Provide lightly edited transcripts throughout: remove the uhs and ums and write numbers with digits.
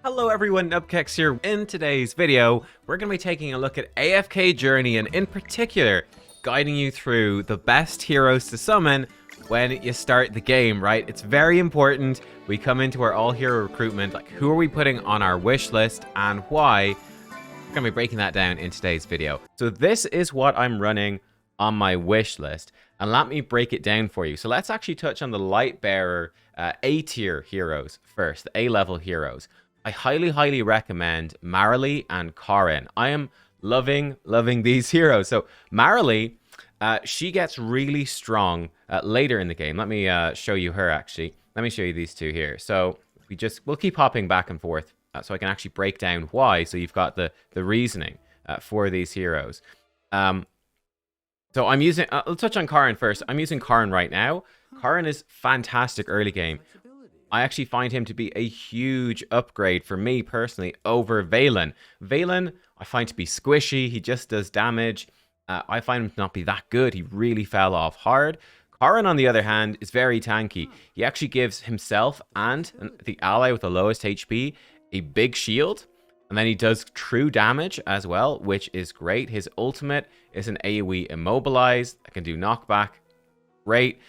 Hello everyone, Nubkex here. In today's video, we're going to be taking a look at AFK Journey and in particular, guiding you through the best heroes to summon when you start the game, right? It's very important. We come into our all-hero recruitment, like who are we putting on our wish list and why? We're going to be breaking that down in today's video. So this is what I'm running on my wish list, and let me break it down for you. So let's actually touch on the Lightbearer A-tier heroes first, the A-level heroes. I highly recommend Marilee and Karin. I am loving these heroes. So Marilee, she gets really strong later in the game. Let me show you her actually. Let me show you these two here. So we'll keep hopping back and forth so I can actually break down why. So you've got the reasoning for these heroes. So I'm using, I'll touch on Karin first. I'm using Karin right now. Karin is fantastic early game. I actually find him to be a huge upgrade for me personally over Valen. Valen, I find to be squishy. He just does damage. I find him to not be that good. He really fell off hard. Karin, on the other hand, is very tanky. He actually gives himself and the ally with the lowest HP a big shield. And then he does true damage as well, which is great. His ultimate is an AoE immobilized. I can do knockback. Great.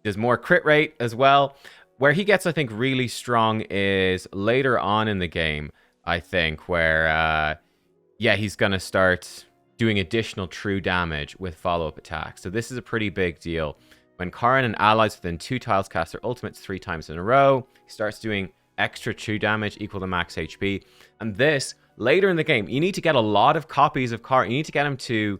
Does more crit rate as well. Where he gets, I think, really strong is later on in the game, I think, where, yeah, he's going to start doing additional true damage with follow-up attacks. So this is a pretty big deal. When Karin and allies within 2 tiles cast their ultimates 3 times in a row, he starts doing extra true damage equal to max HP. And this, later in the game, you need to get a lot of copies of Karin. You need to get him to,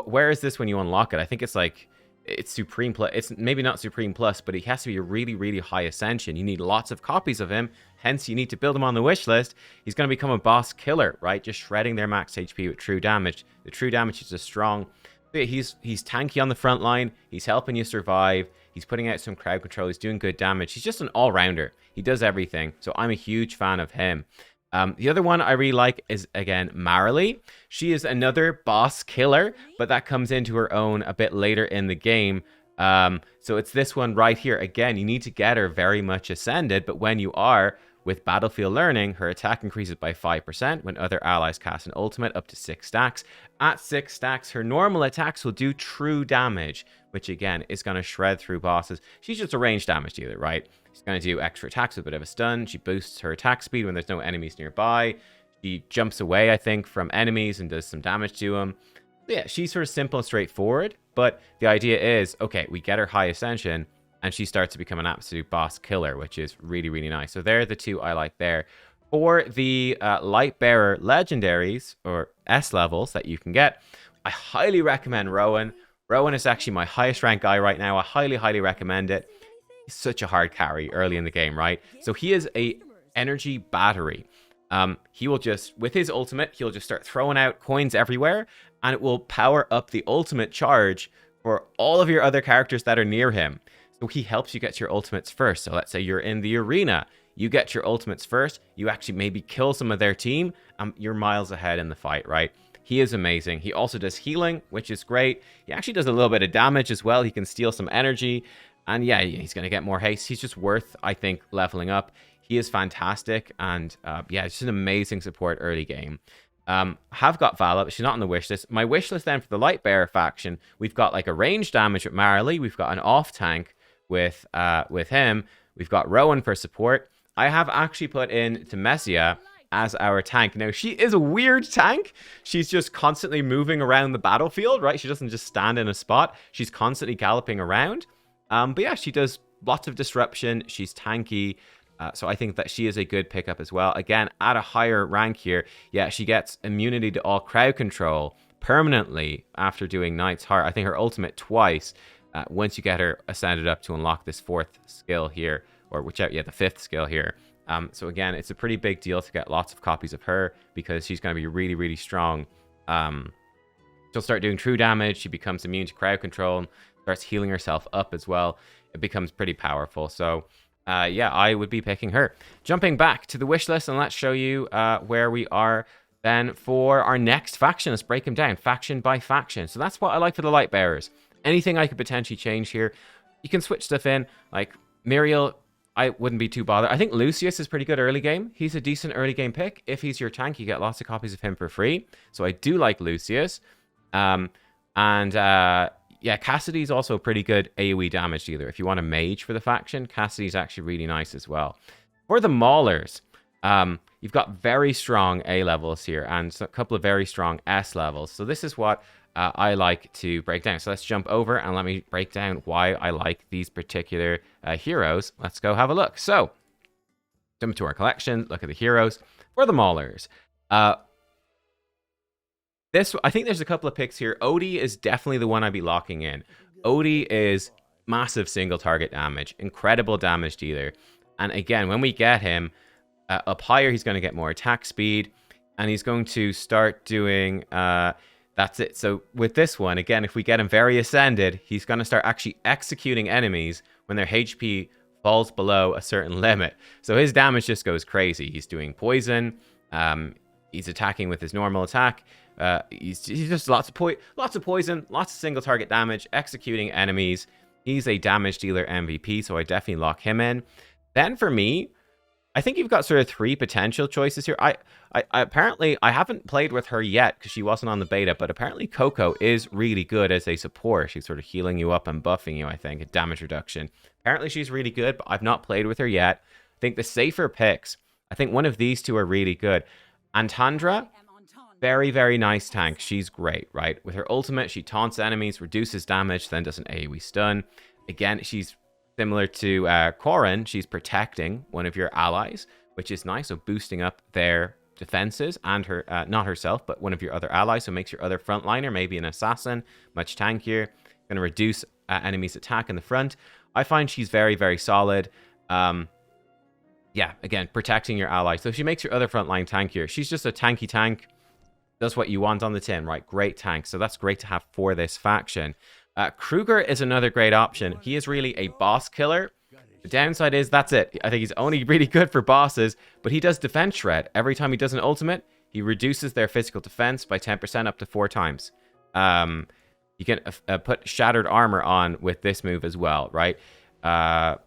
where is this when you unlock it? I think it's like, it's Supreme Plus. It's maybe not Supreme Plus, but he has to be a really high Ascension. You need lots of copies of him. Hence, you need to build him on the wish list. He's going to become a boss killer, right? Just shredding their max HP with true damage. The true damage is just strong. But yeah, he's tanky on the front line. He's helping you survive. He's putting out some crowd control. He's doing good damage. He's just an all-rounder. He does everything. So I'm a huge fan of him. The other one I really like is, again, Marilee. She is another boss killer, but that comes into her own a bit later in the game. So it's this one right here. Again, you need to get her very much ascended, but when you are, with Battlefield Learning, her attack increases by 5% when other allies cast an ultimate up to 6 stacks. At 6 stacks, her normal attacks will do true damage, which again is going to shred through bosses. She's just a ranged damage dealer, right? She's going to do extra attacks with a bit of a stun. She boosts her attack speed when there's no enemies nearby. She jumps away, I think, from enemies and does some damage to them. So yeah, she's sort of simple and straightforward, but the idea is, okay, we get her high ascension, and she starts to become an absolute boss killer, which is really nice. So they're the two I like there. For the Lightbearer legendaries, or S levels that you can get, I highly recommend Rowan. Rowan is actually my highest ranked guy right now. I highly recommend it. He's such a hard carry early in the game, right? So he is a energy battery. He will just, with his ultimate, he'll just start throwing out coins everywhere, and it will power up the ultimate charge for all of your other characters that are near him. So he helps you get to your ultimates first. So let's say you're in the arena, you get your ultimates first, you actually maybe kill some of their team, you're miles ahead in the fight, right? He is amazing. He also does healing, which is great. He actually does a little bit of damage as well. He can steal some energy, and yeah, he's going to get more haste. He's just worth, I think, leveling up. He is fantastic, and yeah, it's just an amazing support early game. Have got Vala, but she's not on the wish list. My wish list then for the Lightbearer faction, we've got like a range damage with Marilee. We've got an off tank with him. We've got Rowan for support. I have actually put in Temesia as our tank. Now, she is a weird tank. She's just constantly moving around the battlefield, right? She doesn't just stand in a spot. She's constantly galloping around. But yeah, she does lots of disruption. She's tanky. So I think that she is a good pickup as well. Again, at a higher rank here, yeah, she gets immunity to all crowd control permanently after doing Knight's Heart. I think her ultimate twice. Once you get her ascended up to unlock this 4th skill here, or whichever, yeah, the 5th skill here. So again, it's a pretty big deal to get lots of copies of her because she's going to be really strong. She'll start doing true damage. She becomes immune to crowd control, starts healing herself up as well. It becomes pretty powerful. So yeah, I would be picking her. Jumping back to the wish list, and let's show you where we are then for our next faction. Let's break them down faction by faction. So that's what I like for the Lightbearers. Anything I could potentially change here. You can switch stuff in. Like Muriel, I wouldn't be too bothered. I think Lucius is pretty good early game. He's a decent early game pick. If he's your tank, you get lots of copies of him for free. So I do like Lucius. Yeah, Cassidy's also pretty good AoE damage dealer. If you want a mage for the faction, Cassidy's actually really nice as well. For the Maulers, you've got very strong A levels here and a couple of very strong S levels. So this is what I like to break down. So let's jump over and let me break down why I like these particular heroes. Let's go have a look. So, jump to our collection, look at the heroes. For the Maulers, I think there's a couple of picks here. Odie is definitely the one I'd be locking in. Odie is massive single target damage, incredible damage dealer. And again, when we get him up higher, he's going to get more attack speed. And he's going to start doing... that's it. So with this one, again, if we get him very ascended, he's going to start actually executing enemies when their HP falls below a certain limit. So his damage just goes crazy. He's doing poison. He's attacking with his normal attack. He's just lots of poison, lots of single target damage, executing enemies. He's a damage dealer MVP, so I definitely lock him in. Then for me, I think you've got sort of three potential choices here. I apparently, I haven't played with her yet because she wasn't on the beta, but apparently Coco is really good as a support. She's sort of healing you up and buffing you, I think, a damage reduction. Apparently she's really good, but I've not played with her yet. I think the safer picks, I think one of these two are really good. Antandra, very, very nice tank. She's great, right? With her ultimate, she taunts enemies, reduces damage, then does an AoE stun. Again, she's similar to Corrin. She's protecting one of your allies, which is nice. So boosting up their defenses and her, not herself, but one of your other allies. So makes your other frontliner, maybe an assassin, much tankier. Going to reduce enemies' attack in the front. I find she's very, very solid. Yeah, again, protecting your allies. So she makes your other frontline tankier. She's just a tanky tank. Does what you want on the tin, right? Great tank. So that's great to have for this faction. Kruger is another great option. He is really a boss killer. The downside is that's it. I think he's only really good for bosses, but he does defense shred. Every time he does an ultimate, he reduces their physical defense by 10% up to 4 times. You can put shattered armor on with this move as well, right? Yeah,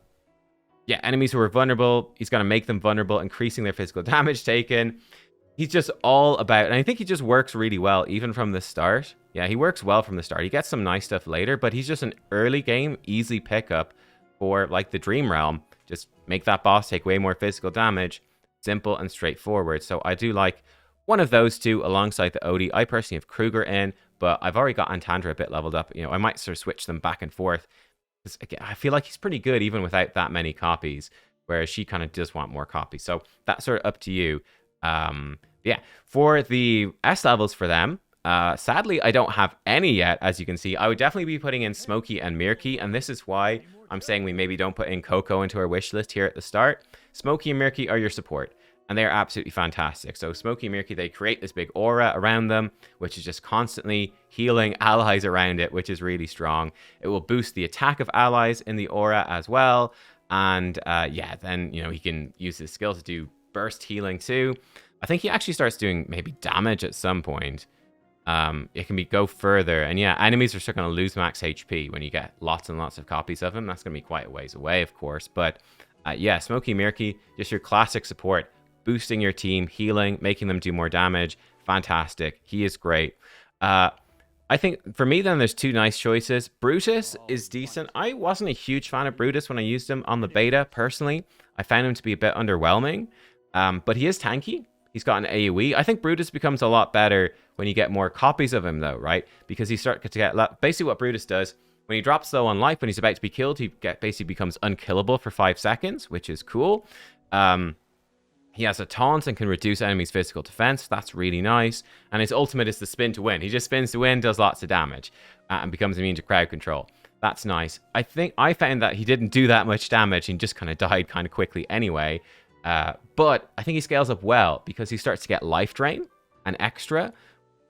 enemies who are vulnerable, he's going to make them vulnerable, increasing their physical damage taken. He's just all about, and I think he just works really well, even from the start. Yeah, he works well from the start. He gets some nice stuff later, but he's just an early game, easy pickup for, like, the Dream Realm. Just make that boss take way more physical damage. Simple and straightforward. So I do like one of those two alongside the Odie. I personally have Kruger in, but I've already got Antandra a bit leveled up. You know, I might sort of switch them back and forth. Because, again, I feel like he's pretty good even without that many copies, whereas she kind of does want more copies. So that's sort of up to you. Yeah, for the S levels for them, sadly, I don't have any yet, as you can see. I would definitely be putting in Smokey and Mirky, and this is why I'm saying we maybe don't put in Coco into our wish list here at the start. Smokey and Mirky are your support, and they're absolutely fantastic. So Smokey and Mirky, they create this big aura around them, which is just constantly healing allies around it, which is really strong. It will boost the attack of allies in the aura as well, and yeah, then, you know, he can use his skill to do burst healing too. I think he actually starts doing maybe damage at some point. It can go further. And yeah, enemies are still going to lose max HP when you get lots and lots of copies of him. That's going to be quite a ways away, of course. But yeah, Smokey Mirky, just your classic support. Boosting your team, healing, making them do more damage. Fantastic. He is great. I think for me then there's two nice choices. Brutus is decent. I wasn't a huge fan of Brutus when I used him on the beta, personally. I found him to be a bit underwhelming. But he is tanky. He's got an AoE. I think Brutus becomes a lot better when you get more copies of him, though, right? Because he starts to get... Basically, what Brutus does, when he drops low on life, when he's about to be killed, he basically becomes unkillable for 5 seconds, which is cool. He has a taunt and can reduce enemies' physical defense. That's really nice. And his ultimate is the spin to win. He just spins to win, does lots of damage, and becomes immune to crowd control. That's nice. I think I found that he didn't do that much damage and just kind of died kind of quickly anyway. But I think he scales up well because he starts to get life drain and extra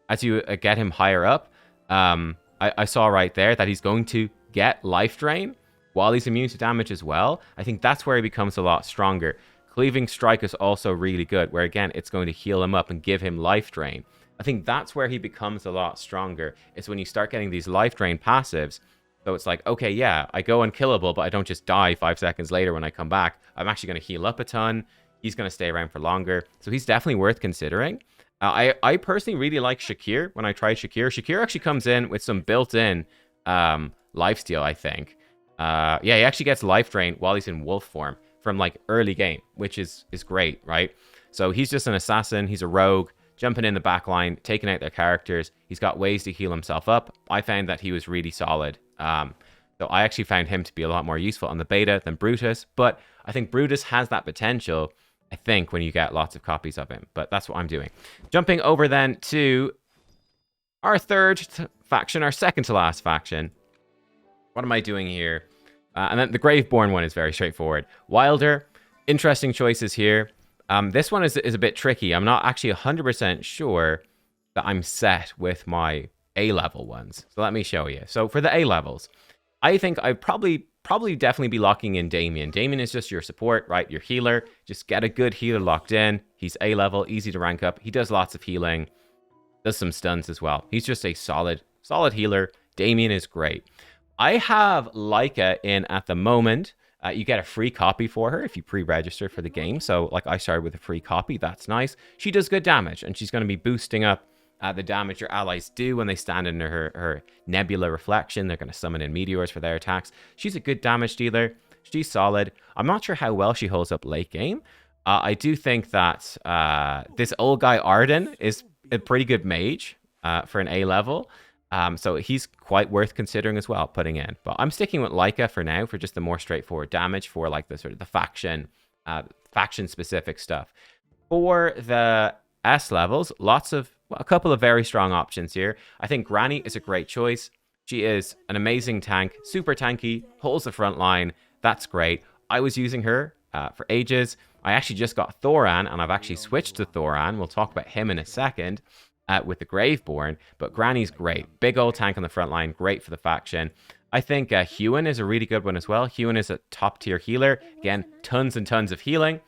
as you get him higher up. I saw right there that he's going to get life drain while he's immune to damage as well. I think that's where he becomes a lot stronger. Cleaving Strike is also really good, where again, it's going to heal him up and give him life drain. I think that's where he becomes a lot stronger, is when you start getting these life drain passives So it's like, okay, yeah, I go unkillable, but I don't just die 5 seconds later when I come back. I'm actually going to heal up a ton. He's going to stay around for longer. So he's definitely worth considering. I personally really like Shakir when I tried Shakir. Shakir actually comes in with some built-in lifesteal, I think. Yeah, he actually gets life drain while he's in wolf form from like early game, which is great, right? So he's just an assassin. He's a rogue, jumping in the back line, taking out their characters. He's got ways to heal himself up. I found that he was really solid. So I actually found him to be a lot more useful on the beta than Brutus. But I think Brutus has that potential, I think, when you get lots of copies of him. But that's what I'm doing. Jumping over then to our third faction, our second to last faction. What am I doing here? And then the Graveborn one is very straightforward. Wilder, interesting choices here. This one is a bit tricky. I'm not actually 100% sure that I'm set with my A-level ones. So let me show you. So for the A-levels, I think I'd probably definitely be locking in Damien. Damien is just your support, right? Your healer. Just get a good healer locked in. He's A-level, easy to rank up. He does lots of healing. Does some stuns as well. He's just a solid healer. Damien is great. I have Leica in at the moment. You get a free copy for her if you pre-register for the game. So, like, I started with a free copy. That's nice. She does good damage, and she's going to be boosting up the damage your allies do when they stand in her nebula reflection. They're going to summon in meteors for their attacks. She's a good damage dealer. She's solid. I'm not sure how well she holds up late game. I do think that this old guy Arden is a pretty good mage for an A level. So he's quite worth considering as well, putting in. But I'm sticking with Leica for now for just the more straightforward damage for like the sort of the faction specific stuff. For the S levels, a couple of very strong options here. I think Granny is a great choice. She is an amazing tank, super tanky, holds the front line. That's great. I was using her for ages. I actually just got Thoran, and I've actually switched to Thoran. We'll talk about him in a second. With the Graveborn, but Granny's great. Big old tank on the front line, great for the faction. I think Huon is a really good one as well. Huon is a top tier healer. Again, tons and tons of healing.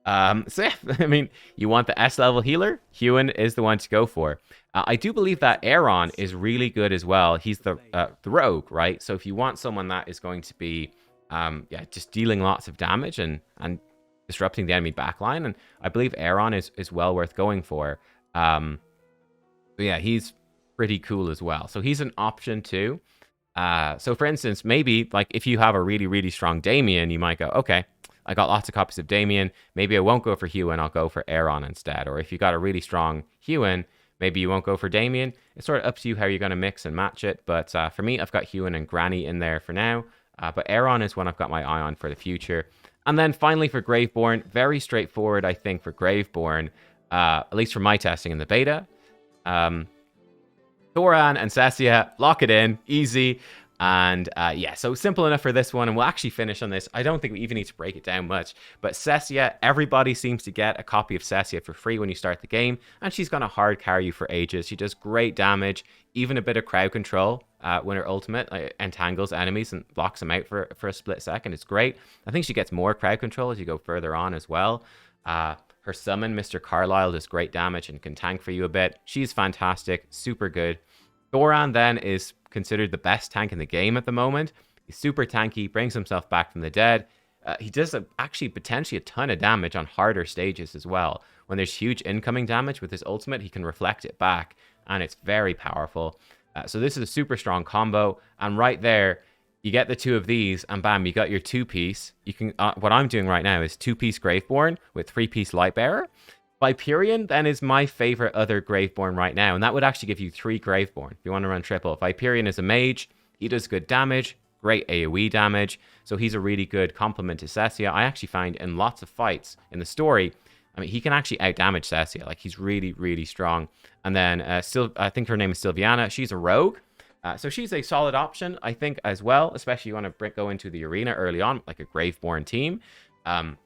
So yeah, I mean, you want the S level healer? Huon is the one to go for. I do believe that Aaron is really good as well. He's the rogue, right? So if you want someone that is going to be just dealing lots of damage and disrupting the enemy backline, and I believe Aaron is well worth going for. But yeah, he's pretty cool as well. So he's an option too. So for instance, maybe like if you have a really, really strong Damien, you might go, okay, I got lots of copies of Damien. Maybe I won't go for Huon, I'll go for Aaron instead. Or if you got a really strong Huon, maybe you won't go for Damien. It's sort of up to you how you're going to mix and match it. But for me, I've got Huon and Granny in there for now. But Aaron is one I've got my eye on for the future. And then finally for Graveborn, very straightforward, I think, for Graveborn, at least for my testing in the beta. Thoran and Cessia, lock it in, easy. And yeah, so simple enough for this one. And we'll actually finish on this. I don't think we even need to break it down much. But Cessia, everybody seems to get a copy of Cessia for free when you start the game. And she's going to hard carry you for ages. She does great damage, even a bit of crowd control when her ultimate entangles enemies and blocks them out for a split second. It's great. I think she gets more crowd control as you go further on as well. Her summon, Mr. Carlisle, does great damage and can tank for you a bit. She's fantastic, super good. Thoran then is considered the best tank in the game at the moment. He's super tanky, brings himself back from the dead. He does actually potentially a ton of damage on harder stages as well. When there's huge incoming damage with his ultimate, he can reflect it back, and it's very powerful. So this is a super strong combo, and right there, you get the two of these, and bam, you got your two-piece. You can. What I'm doing right now is two-piece Graveborn with three-piece Lightbearer. Viperion then is my favorite other Graveborn right now, and that would actually give you 3 Graveborn if you want to run triple. Viperion is a mage. He does good damage, great AoE damage, so he's a really good complement to Cessia. I actually find in lots of fights in the story, I mean, he can actually outdamage Cessia. Like, he's really, really strong. And then I think her name is Sylviana. She's a rogue. So she's a solid option, I think, as well, especially you want to go into the arena early on, like a Graveborn team. And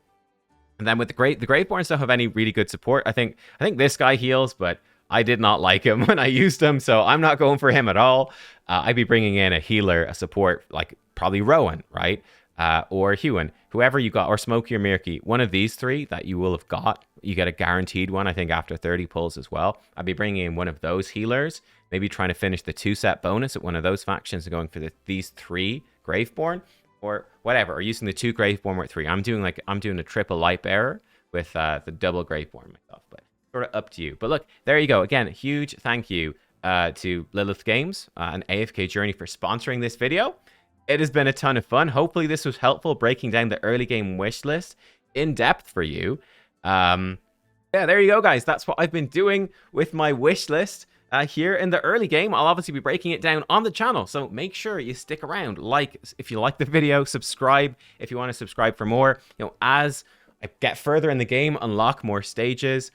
then with the Graveborns don't have any really good support. I think this guy heals, but I did not like him when I used him, so I'm not going for him at all. I'd be bringing in a healer, a support, like probably Rowan, right? Or Huon, whoever you got, or Smokey or Mirky. One of these 3 that you will have got You get a guaranteed one, I think, after 30 pulls as well. I'd be bringing in one of those healers, maybe trying to finish the 2-set bonus at one of those factions and going for these 3 Graveborn or whatever, or using the 2 Graveborn with 3. I'm doing a triple Lightbearer with the double Graveborn myself, but sort of up to you. But look, there you go. Again, huge thank you to Lilith Games and AFK Journey for sponsoring this video. It has been a ton of fun. Hopefully this was helpful, breaking down the early game wish list in depth for you. Yeah, there you go, guys. That's what I've been doing with my wish list here in the early game. I'll obviously be breaking it down on the channel, so make sure you stick around. Like if you like the video, subscribe if you want to subscribe for more. You know, as I get further in the game, unlock more stages,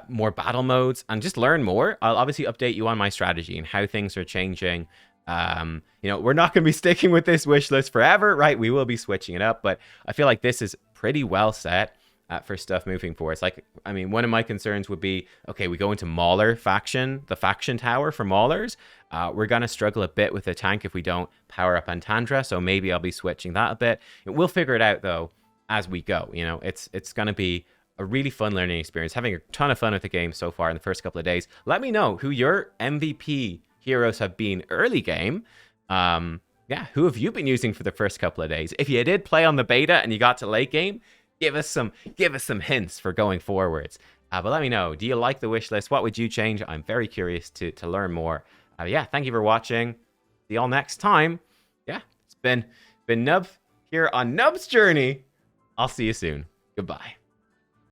more battle modes, and just learn more. I'll obviously update you on my strategy and how things are changing. You know, we're not going to be sticking with this wish list forever, right? We will be switching it up, but I feel like this is pretty well set for stuff moving forward. It's like, I mean, one of my concerns would be, okay, we go into Mauler faction, the faction tower for Maulers. We're going to struggle a bit with the tank if we don't power up Antandra, so maybe I'll be switching that a bit. We'll figure it out, though, as we go. You know, it's going to be a really fun learning experience, having a ton of fun with the game so far in the first couple of days. Let me know who your MVP heroes have been early game. Yeah, who have you been using for the first couple of days? If you did play on the beta and you got to late game, give us some hints for going forwards. But let me know, do you like the wish list? What would you change? I'm very curious to learn more. Yeah, thank you for watching. See y'all next time. Yeah, it's been Nub here on Nub's Journey. I'll see you soon. Goodbye.